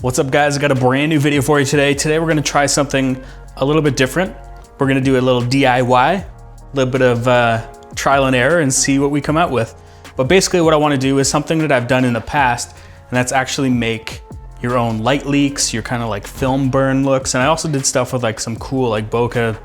What's up guys, I got a brand new video for you today. Today we're gonna try something a little bit different. We're gonna do a little DIY, a little bit of trial and error and see what we come out with. But basically what I wanna do is something that I've done in the past, and that's actually make your own light leaks, your kind of like film burn looks. And I also did stuff with like some cool like bokeh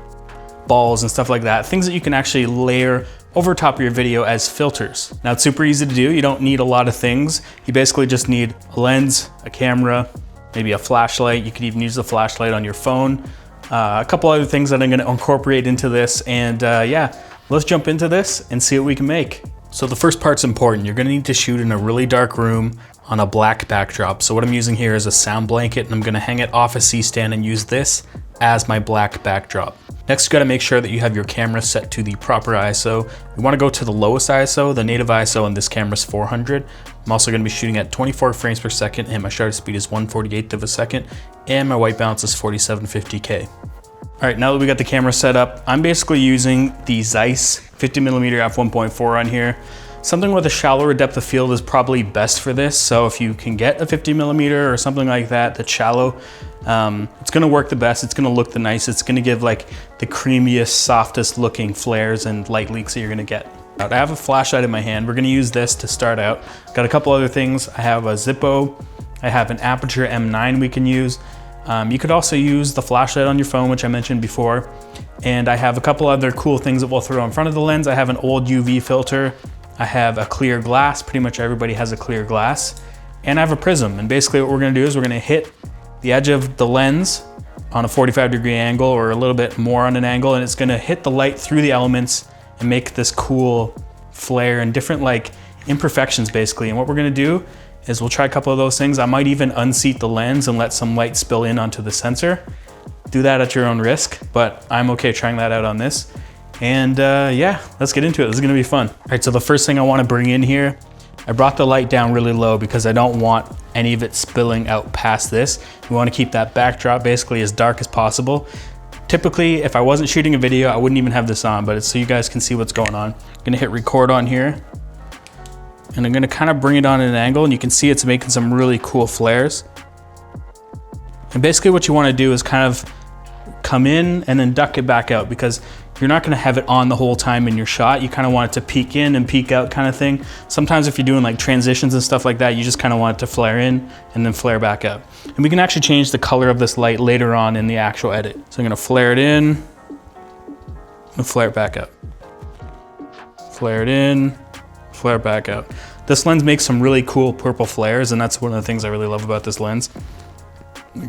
balls and stuff like that. Things that you can actually layer over top of your video as filters. Now it's super easy to do. You don't need a lot of things. You basically just need a lens, a camera, maybe a flashlight. You could even use the flashlight on your phone. A couple other things that I'm gonna incorporate into this. And yeah, let's jump into this and see what we can make. So the first part's important. You're gonna need to shoot in a really dark room on a black backdrop. So what I'm using here is a sound blanket, and I'm gonna hang it off a C-stand and use this as my black backdrop. Next, you gotta make sure that you have your camera set to the proper ISO. You wanna go to the lowest ISO. The native ISO on this camera is 400. I'm also gonna be shooting at 24 frames per second, and my shutter speed is 1/48th of a second, and my white balance is 4750K. All right, now that we got the camera set up, I'm basically using the Zeiss 50mm f1.4 on here. Something with a shallower depth of field is probably best for this. So if you can get a 50mm or something like that that's shallow, it's gonna work the best. It's gonna look the nicest. It's gonna give like the creamiest, softest looking flares and light leaks that you're gonna get. I have a flashlight in my hand. We're gonna use this to start out. Got a couple other things. I have a Zippo. I have an Aputure M9 we can use. You could also use the flashlight on your phone, which I mentioned before. And I have a couple other cool things that we'll throw in front of the lens. I have an old UV filter. I have a clear glass. Pretty much everybody has a clear glass. And I have a prism. And basically what we're gonna do is we're gonna hit the edge of the lens on a 45-degree angle or a little bit more on an angle, and it's gonna hit the light through the elements and make this cool flare and different like imperfections basically. And what we're gonna do is we'll try a couple of those things. I might even unseat the lens and let some light spill in onto the sensor. Do that at your own risk, but I'm okay trying that out on this. And yeah, let's get into it. This is gonna be fun. All right, so the first thing I wanna bring in here, I brought the light down really low because I don't want any of it spilling out past this. We wanna keep that backdrop basically as dark as possible. Typically, if I wasn't shooting a video, I wouldn't even have this on, but it's so you guys can see what's going on. I'm gonna hit record on here, and I'm gonna kind of bring it on at an angle, and you can see it's making some really cool flares. And basically what you wanna do is kind of come in and then duck it back out, because you're not gonna have it on the whole time in your shot. You kind of want it to peek in and peek out kind of thing. Sometimes if you're doing like transitions and stuff like that, you just kind of want it to flare in and then flare back out. And we can actually change the color of this light later on in the actual edit. So I'm gonna flare it in and flare it back out. Flare it in, flare it back out. This lens makes some really cool purple flares, and that's one of the things I really love about this lens.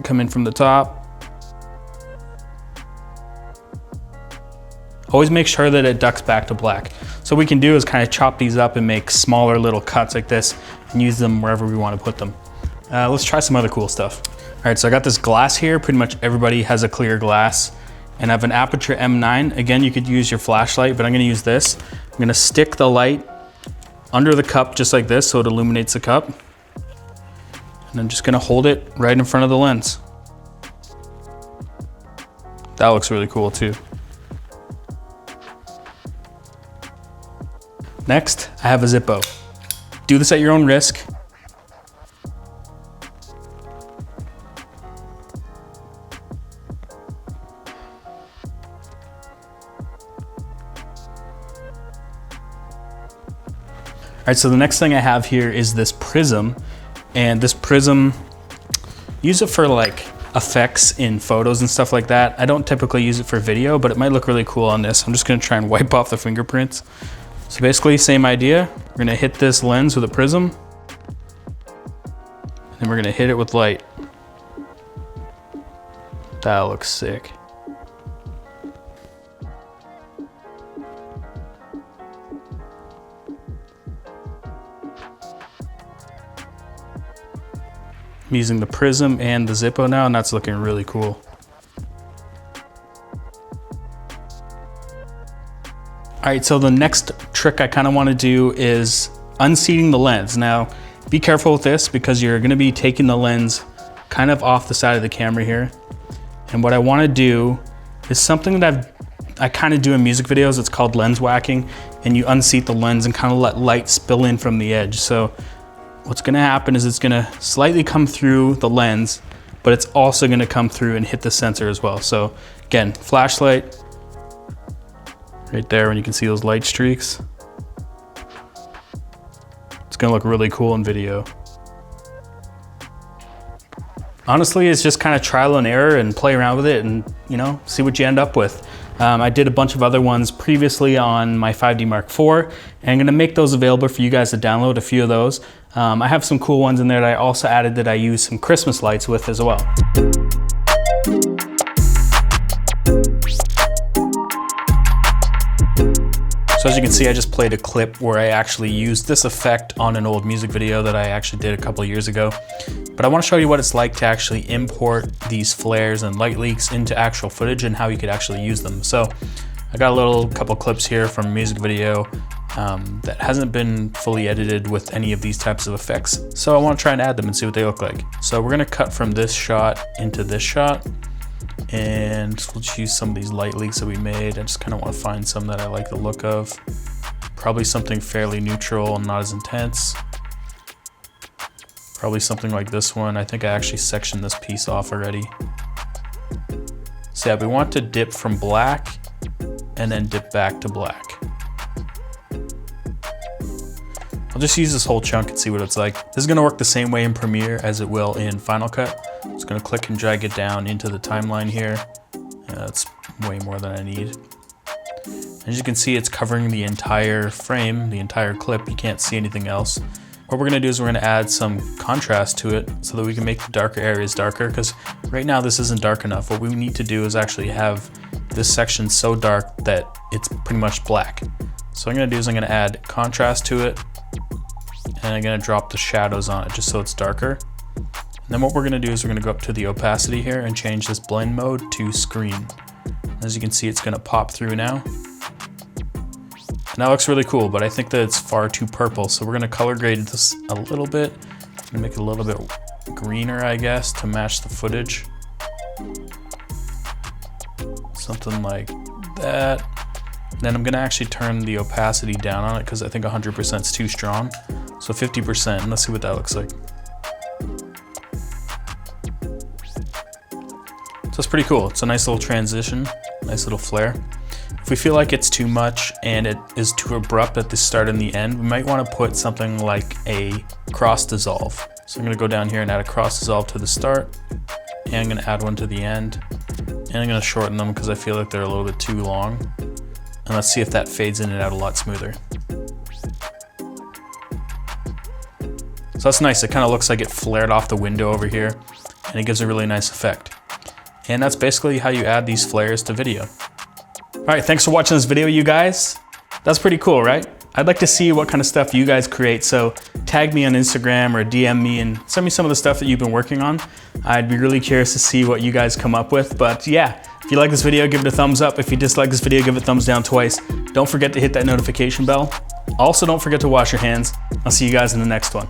Come in from the top. Always make sure that it ducks back to black. So what we can do is kind of chop these up and make smaller little cuts like this and use them wherever we want to put them. Let's try some other cool stuff. All right, so I got this glass here. Pretty much everybody has a clear glass. And I have an Aputure M9. Again, you could use your flashlight, but I'm gonna use this. I'm gonna stick the light under the cup just like this so it illuminates the cup. And I'm just gonna hold it right in front of the lens. That looks really cool too. Next, I have a Zippo. Do this at your own risk. All right, so the next thing I have here is this prism. And this prism, use it for like effects in photos and stuff like that. I don't typically use it for video, but it might look really cool on this. I'm just gonna try and wipe off the fingerprints. So basically, same idea. We're gonna hit this lens with a prism, and then we're gonna hit it with light. That looks sick. I'm using the prism and the Zippo now, and that's looking really cool. All right, so the next trick I kind of want to do is unseating the lens. Now, be careful with this because you're going to be taking the lens kind of off the side of the camera here. And what I want to do is something that I kind of do in music videos. It's called lens whacking, and you unseat the lens and kind of let light spill in from the edge. So what's gonna happen is it's gonna slightly come through the lens, but it's also gonna come through and hit the sensor as well. So again, flashlight, right there when you can see those light streaks. It's gonna look really cool in video. Honestly, it's just kind of trial and error and play around with it and, you know, see what you end up with. I did a bunch of other ones previously on my 5D Mark IV, and I'm gonna make those available for you guys to download, a few of those. I have some cool ones in there that I also added that I use some Christmas lights with as well. So as you can see, I just played a clip where I actually used this effect on an old music video that I actually did a couple of years ago. But I want to show you what it's like to actually import these flares and light leaks into actual footage and how you could actually use them. So I got a couple clips here from a music video that hasn't been fully edited with any of these types of effects. So I want to try and add them and see what they look like. So we're going to cut from this shot into this shot. And we'll choose some of these light leaks that we made. I just kind of want to find some that I like the look of. Probably something fairly neutral and not as intense. Probably something like this one. I think I actually sectioned this piece off already. So yeah, we want to dip from black and then dip back to black. I'll just use this whole chunk and see what it's like. This is gonna work the same way in Premiere as it will in Final Cut. I'm just gonna click and drag it down into the timeline here. That's way more than I need. As you can see, it's covering the entire frame, the entire clip. You can't see anything else. What we're gonna do is we're gonna add some contrast to it so that we can make the darker areas darker, because right now this isn't dark enough. What we need to do is actually have this section so dark that it's pretty much black. So what I'm gonna do is I'm gonna add contrast to it, and I'm gonna drop the shadows on it just so it's darker. And then what we're gonna do is we're gonna go up to the opacity here and change this blend mode to screen. As you can see, it's gonna pop through now. And that looks really cool, but I think that it's far too purple. So we're gonna color grade this a little bit and make it a little bit greener, I guess, to match the footage. Something like that. Then I'm gonna actually turn the opacity down on it because I think 100% is too strong. So 50%, and let's see what that looks like. So it's pretty cool. It's a nice little transition, nice little flare. If we feel like it's too much and it is too abrupt at the start and the end, we might want to put something like a cross dissolve. So I'm gonna go down here and add a cross dissolve to the start, and I'm gonna add one to the end, and I'm gonna shorten them because I feel like they're a little bit too long. And let's see if that fades in and out a lot smoother. So that's nice. It kind of looks like it flared off the window over here, and it gives a really nice effect. And that's basically how you add these flares to video. All right, thanks for watching this video, you guys. That's pretty cool, right? I'd like to see what kind of stuff you guys create, so tag me on Instagram or DM me and send me some of the stuff that you've been working on. I'd be really curious to see what you guys come up with, but yeah, if you like this video, give it a thumbs up. If you dislike this video, give it a thumbs down twice. Don't forget to hit that notification bell. Also, don't forget to wash your hands. I'll see you guys in the next one.